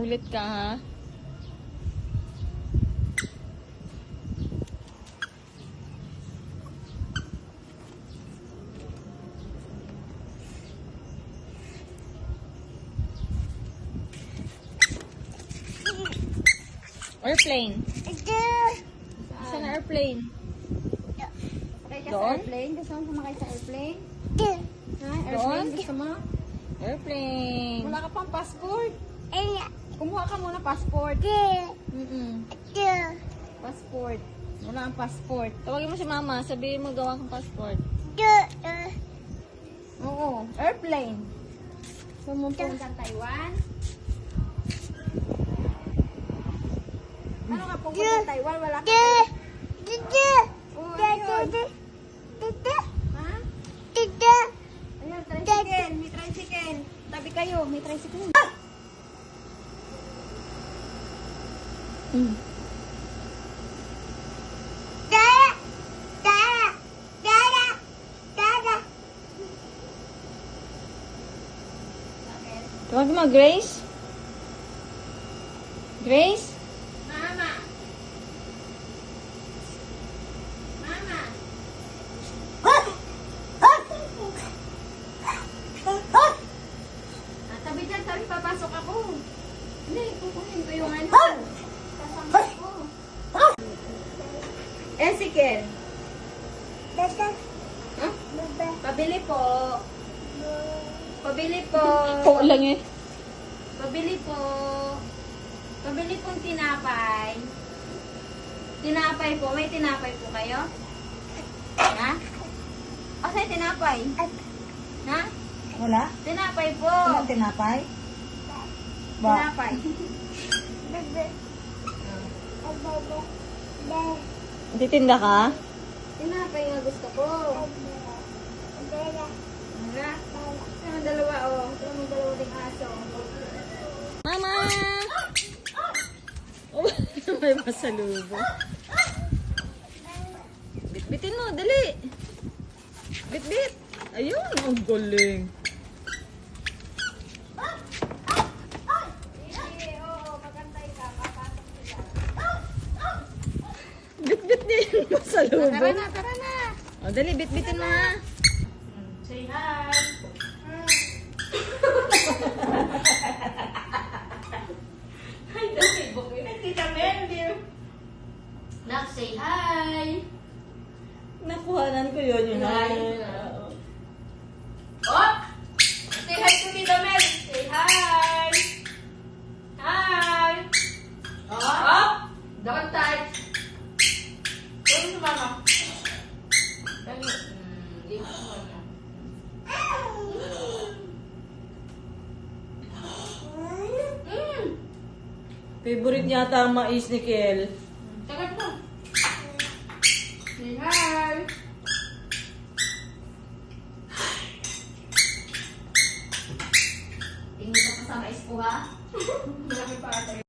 Kulit ka, ha? Airplane. Saan na airplane? Sakay ka sa Doon? airplane? Gusto mo sumakay sa airplane? Ha? Doon? Airplane? Gusto mo? Airplane. Wala ka pang passport? Kumuha ka muna passport. Passport. Wala ang passport. Tawagin mo si mama. Sabihin mo gawa kang passport. Oo. Airplane. Sumupunta sa Taiwan? Ano ka pupunta sa Taiwan? Wala ka. Oo, ayun. Ha? Ayun, tricycle. May tricycle. Tabi kayo. May tricycle. Tawagin mo, Grace? Grace? Mama. Mama. Tabi dyan, tabi papasok ako. Hindi, kukunin ko yung ano. Kasama ko. Ezekiel. Huh? Pabili po. Pabili po. Po lang eh. Pabili po. Pabili pong tinapay. Tinapay po. May tinapay po kayo? Ha? Kasi tinapay. Ha? Wala? Tinapay po. Walang tinapay? Ba? Tinapay. Titinda ka? Tinapay nga gusto ko. Nga. Ito ang dalawa, oh. Ito ang dalawa ding aso. Mama! Oh, may masalubong. Bitbitin mo, dali. Bitbit. Ayun, ang galing. Sige, oo. Magantay ka. Papasok sila. Bitbit niya yung masalubong. Tara na, tara na. Oh, dali, bitbitin mo ha. Say hi. Hi, dali. Bukit na tita Meldy. Nak, say hi. Nakuhanan ko yun, yun. Hi. Oh! Say hi to Tita Mel. Say hi. Hi. Oh! Don't touch. Ano sa mama? Dali. Dito sa mama. Favorite niya ata ang mais ni Kel. Tagat mo. Say hi.